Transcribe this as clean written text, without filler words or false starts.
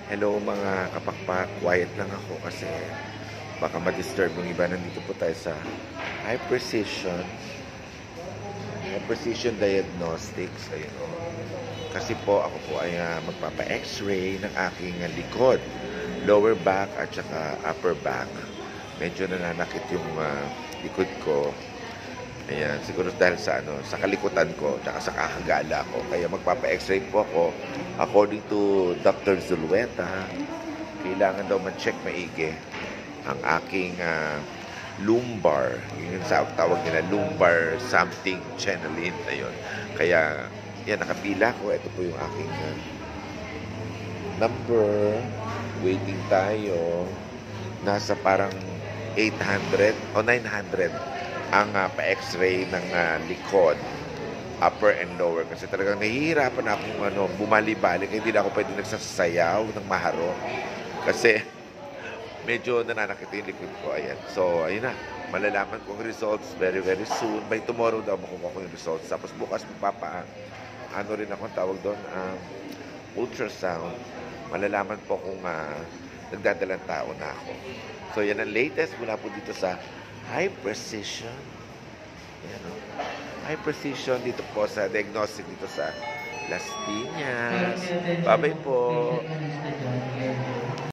Hello mga kapakpak, quiet lang ako kasi baka ma-disturb yung iba. Nandito po tayo sa High Precision, High Precision Diagnostics. Ayun o. Kasi po ako po ay magpapa-x-ray ng aking likod, lower back at saka upper back. Medyo nananakit yung likod ko. Ayan, siguro dahil sa sa kalikutan ko, tsaka sa kakagala ko. Kaya magpapa-x-ray po ako. According to Dr. Zulueta, kailangan daw ma-check maigi ang aking lumbar. Yun yung tawag nila, lumbar something channeling na yun. Kaya, yan, nakapila ko. Ito po yung aking number. Waiting tayo. Nasa parang 800 o 900 ang pa-x-ray ng likod, upper and lower. Kasi talagang nahihirapan akong bumali-balik. Hindi na ako pwede nagsasayaw ng maharo. Kasi medyo nananakit yung likod ko. Ayan. So, ayun na. Malalaman ko ang results very, very soon. By tomorrow daw makukuha ko yung results. Tapos bukas ano rin ako tawag doon, ultrasound. Malalaman po kung nagdadalang tao na ako. So, yan ang latest mula po dito sa High Precision. Yan o. High Precision dito po sa diagnostic dito sa Las Piñas. Bye-bye po.